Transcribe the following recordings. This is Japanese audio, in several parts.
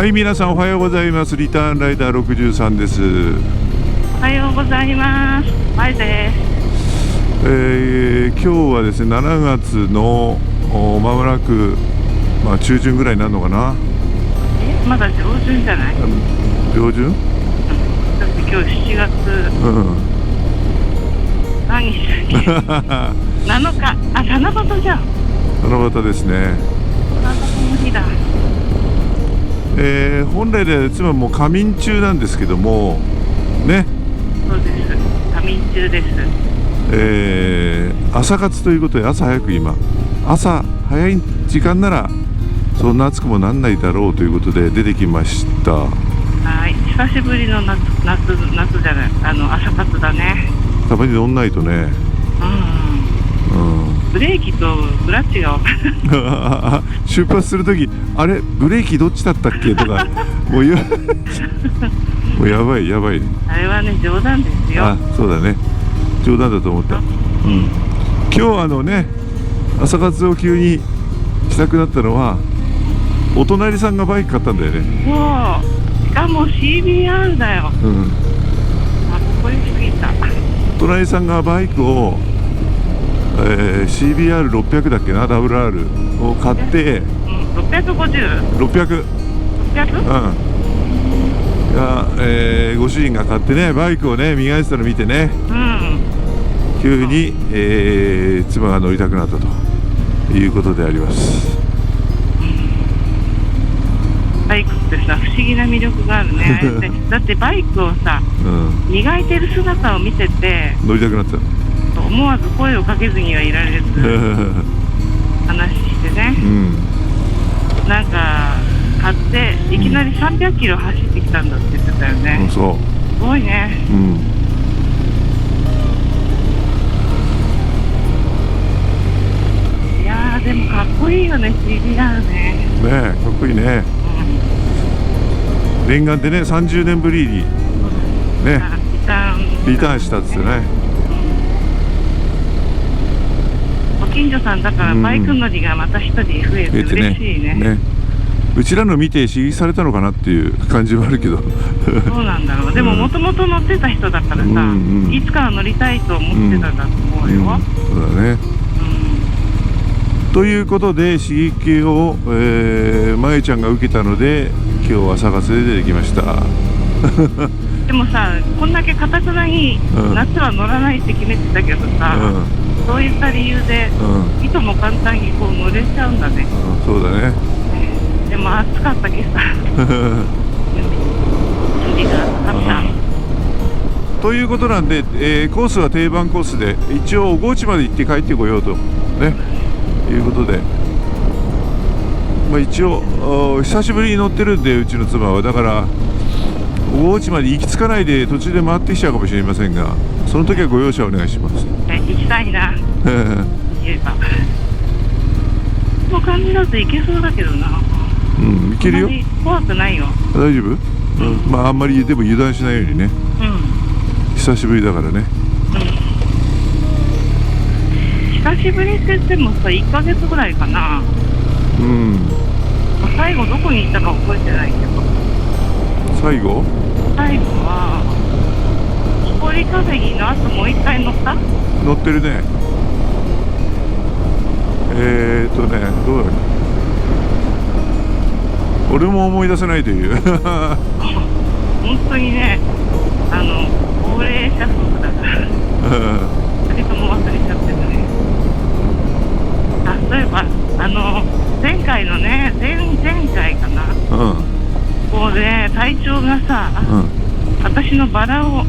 はい、皆さんおはようございます。リターンライダー63です。おはようございます。まいです。今日はですね、7月のまもなく、中旬ぐらいになるのかな。まだ上旬じゃない？上旬？だって今日7月、何日だっけ7日、七夕じゃん。七夕ですね。七夕の日だ。本来ではいつももう仮眠中なんですけどもね。そうです、仮眠中です。朝活ということで、朝早く朝早い時間ならそんな暑くもなんないだろうということで出てきました。はい、久しぶりの夏じゃない、朝活だね。たまに乗んないとね。ブレーキとクラッチが分からない出発するとき、あれブレーキどっちだったっけとかもうやばい、あれはね、冗談ですよ。そうだね、冗談だと思った。今日ね、朝活を急にしたくなったのは、お隣さんがバイク買ったんだよね。そう、しかも CBR だよ。かっこよすぎた。お隣さんがバイクをCBR600 だっけな、WR を買って、650？600？ご主人が買ってね、バイクをね磨いてたのを見てね、急に、妻が乗りたくなったということであります。バイクってさ、不思議な魅力があるねだってバイクをさ、磨いてる姿を見てて乗りたくなった。思わず声をかけずにはいられず話してね、なんか買っていきなり300キロ走ってきたんだって言ってたよね。そうすごいね。いやー、でもかっこいいよね、CBR ね。ねえ、かっこいいね。念願でね、30年ぶりにねリターンしたっつってね。ご近所さんだからバイク乗りがまた一人増えて嬉しいね。うちらの見て刺激されたのかなっていう感じはあるけどそうなんだろう。でももともと乗ってた人だからさ、いつかは乗りたいと思ってたんだと思うよ。そうだね。ということで刺激を、まゆちゃんが受けたので今日は朝活で出てきましたでもさ、こんだけかたくなに夏は乗らないって決めてたけどさ、そういった理由でいとも簡単にこう乗れちゃうんだね。そうだね。でも暑かったけどさ海が暑かった。ということなんで、コースは定番コースで一応小河内まで行って帰ってこようとねいうことで、一応久しぶりに乗ってるんで、うちの妻は。だから小河内まで行き着かないで途中で回ってきちゃうかもしれませんが、その時はご容赦お願いします。行きたいな言えばこの感じだと行けそうだけどな。行けるよ。怖くないよ。大丈夫？あんまりでも油断しないようにね。久しぶりだからね。久しぶりって言ってもさ、1ヶ月ぐらいかな。最後どこに行ったか覚えてないけど。最後は木こりカフェギの後もう一回乗った？乗ってるね。どうだろう。俺も思い出せないという本当にね、高齢者夫婦だから2人とも忘れちゃってるね。例えば前回のね、前回かな、こうで隊長がさ、私のバラを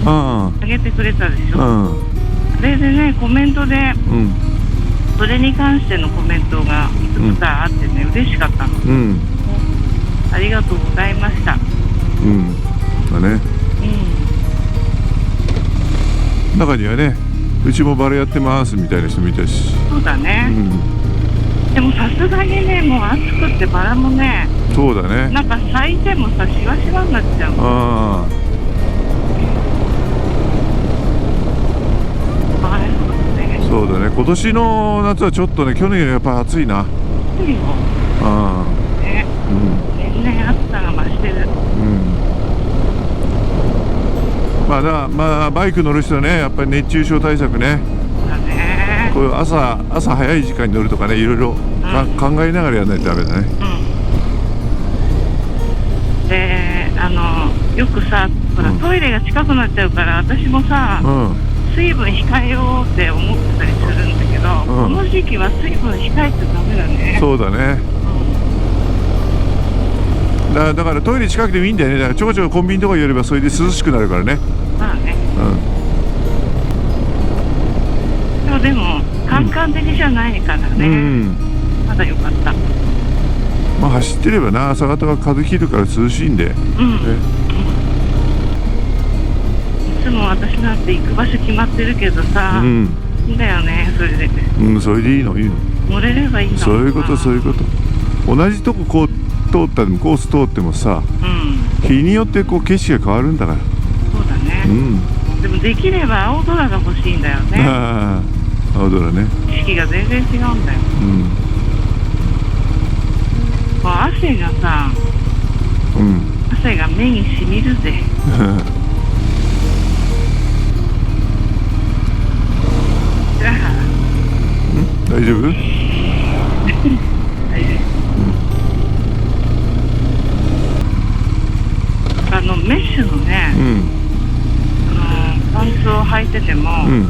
あげてくれたでしょ。それでね、コメントで、それに関してのコメントがいくつかあってね、嬉しかったの。ありがとうございました。だね。中にはね、うちもバラやってますみたいな人もいたし。そうだね。でもさすがにね、もう暑くってバラもね、そうだね。なんか咲いてもさ、シワシワになっちゃう。そうだね。今年の夏はちょっとね、去年よりやっぱ暑いな。暑いよ。ね。年ね、暑さが増してる。まあバイク乗る人はね、やっぱり熱中症対策ね。そうだね。こういう朝早い時間に乗るとかね、いろいろ考えながらやらないとダメだね。で、よくさ、ほら、トイレが近くなっちゃうから、私もさ、水分控えようって思ってたりするんだけど、この時期は水分控えちゃダメだね。そうだね。だからトイレ近くでもいいんだよね。だからちょこちょこコンビニとか寄ればそれで涼しくなるからね。まあね。でもカンカン照りじゃないからね。まだよかった。まあ走ってればな、朝方は風切るから涼しいんで。いつも私なんて行く場所決まってるけどさ、いいんだよね、それで。それでいいの。乗れればいいの。そういうこと。同じとここう通ったりもコース通ってもさ、日によってこう景色が変わるんだから。そうだね。でもできれば青空が欲しいんだよね。青空ね。景色が全然違うんだよ。汗がさ、汗が目にしみるぜ。大丈夫？大丈夫。メッシュのね、パンツを履いてても、今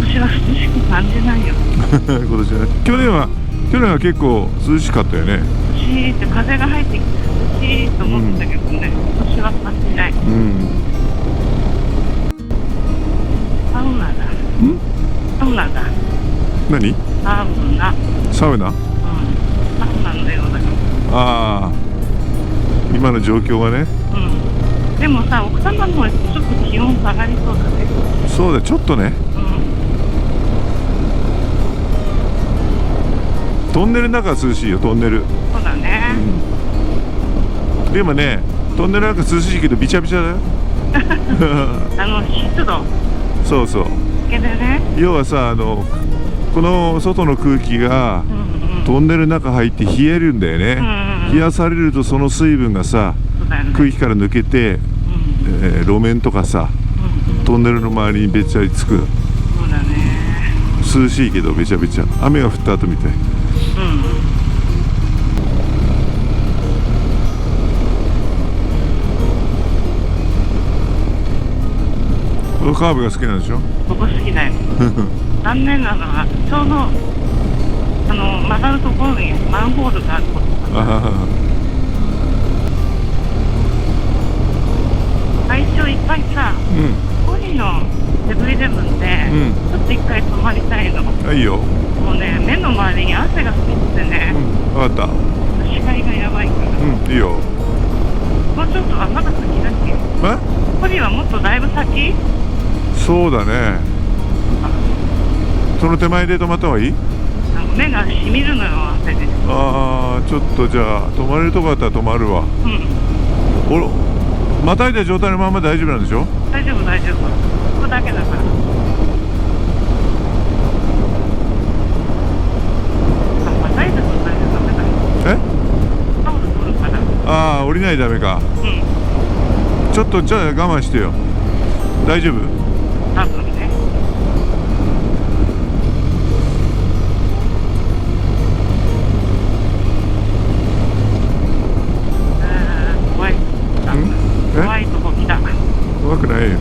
年は涼しく感じないよ。今年はね。去年は結構涼しかったよね。涼しいって風が入ってきて涼しいと思ってたけどね、今年は感じない。サウナだ。サウナだ。何？サウナ？サウナのようだよ。今の状況がね。でもさ、奥多摩の方ちょっと気温下がりそうだね。そうだ、ちょっとね。トンネルの中は涼しいよ、トンネル。そうだね。でもね、トンネルの中涼しいけどびちゃびちゃだよ。湿度。そうそう。でね、要はさ、この外の空気がトンネルの中入って冷えるんだよね。冷やされるとその水分がさ、空気から抜けて、路面とかさ、トンネルの周りにべちゃりつく。そうだね。涼しいけどべちゃべちゃ。雨が降った後みたい。このカーブが好きなんでしょ？ここ好きだよ。残念なのはちょうど曲がるところにマンホールがあること。最初いっぱいさ、コリのセブンイレブンで、ちょっと一回泊まりたいの。いいよ。もうね、目の周りに汗がついてね。分かった。視界がやばいから。いいよ。もうちょっとまだ先だっけ？コリはもっとだいぶ先？そうだね。その手前で止まった方がいい？目がしみるのよ、汗で。ちょっとじゃあ止まれるとこだったら止まるわ。またいだ状態のまま大丈夫なんでしょ？大丈夫。ここだけだから。またいだ状態でダメだ。タオル取るから。降りないとダメか。ちょっとじゃあ我慢してよ。大丈夫？多分ね。怖いとこ来た。怖くないよ。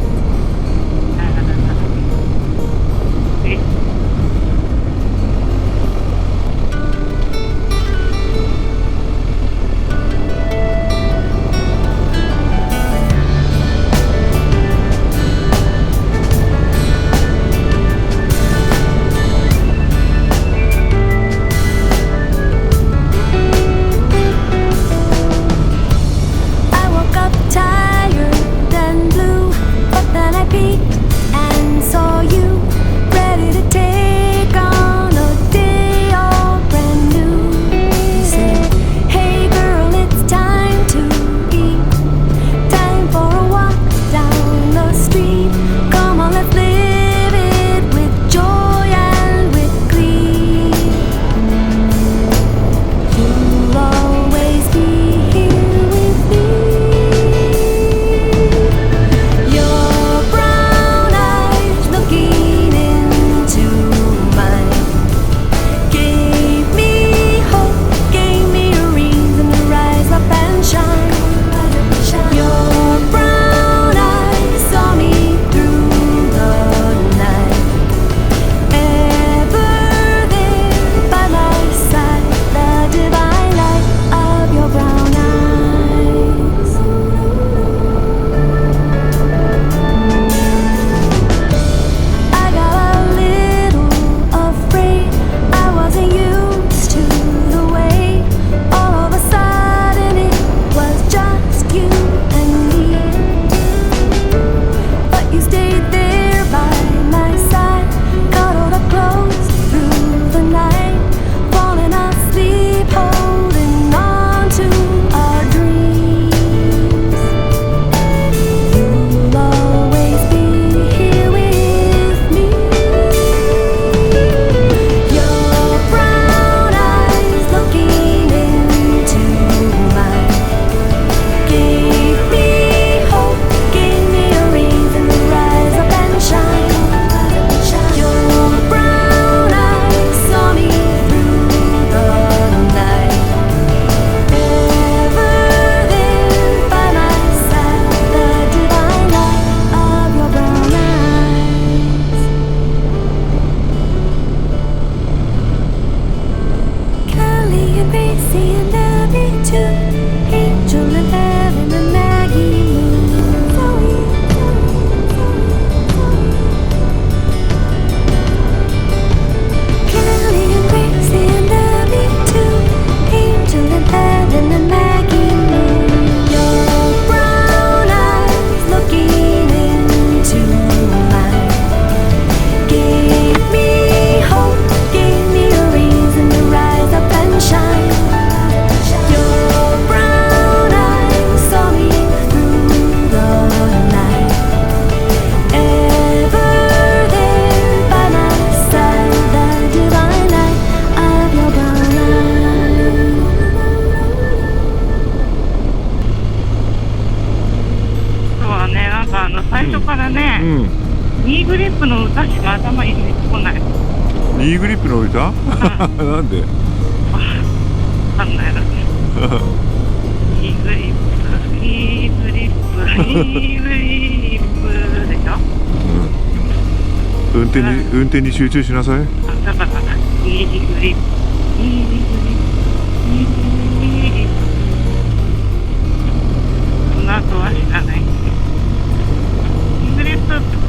プの歌しか頭に出てこない。ニーグリップの歌？なんで？わかんないな。ニーグリップ、ニーグリップ、ニーグリップでしょ？運転に集中しなさい。だからニーグリップ、ニーグリップ、ニーグリップ。その後は知らない。ニーグリップ。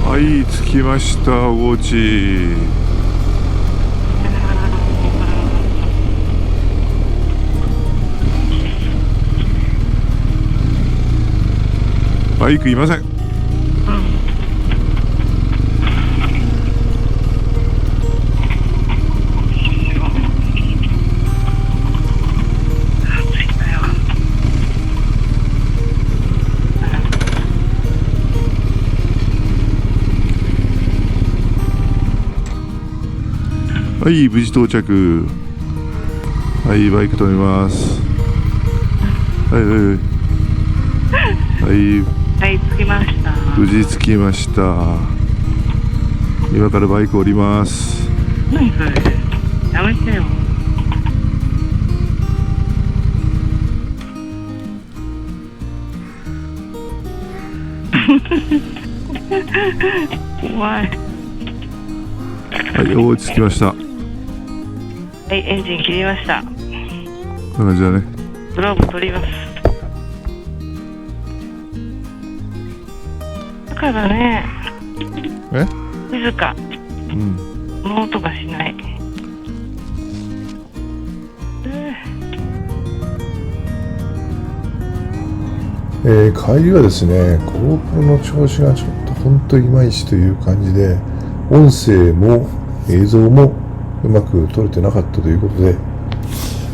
はい、着きました、ウォーチ。バイクいません。はい、無事到着。はい、バイク止めます。はい、はい、着きました。無事着きました。今からバイク降ります。何それ、やめてよ。怖い。はい、おー、着きました。はい、エンジン切りました。こんな感じだね。グローブ取ります。だからね、静か。物音がしない。帰りはですね、GoPro の調子がちょっと本当いまいちという感じで、音声も映像もうまく撮れてなかったということで、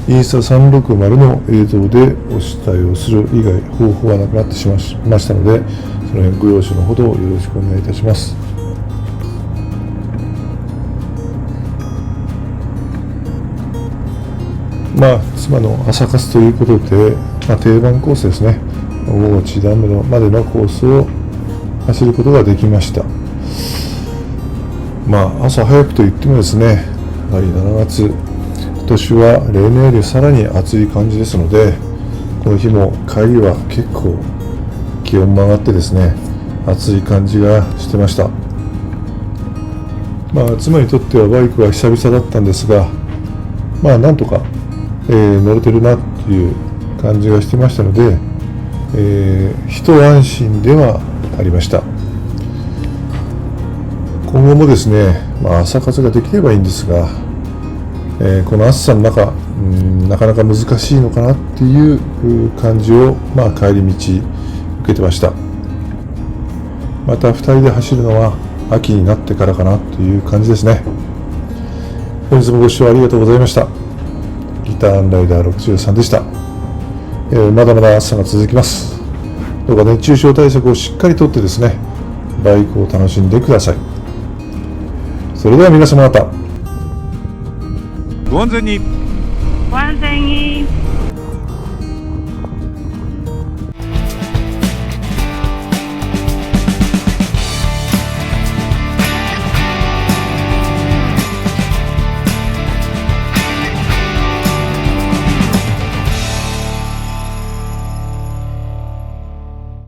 インスタ360の映像でお伝えをする以外方法はなくなってしまいましたので、その辺ご容赦のほどよろしくお願いいたします。妻の朝活ということで、定番コースですね。大内ダムまでのコースを走ることができました。朝早くといってもですね、やはり7月、今年は例年よりさらに暑い感じですので、この日も帰りは結構気温も上がってですね、暑い感じがしてました。妻にとってはバイクは久々だったんですが、なんとか、乗れてるなっていう感じがしてましたので、一安心ではありました。今後もですね、朝活ができればいいんですが、この暑さの中、なかなか難しいのかなっていう感じを、帰り道受けてました。また2人で走るのは秋になってからかなという感じですね。本日もご視聴ありがとうございました。ギターライダー63でした。まだまだ暑さが続きます。どうか熱中症対策をしっかりとってですね、バイクを楽しんでください。それでは皆様方、ご安全に。ご安全に。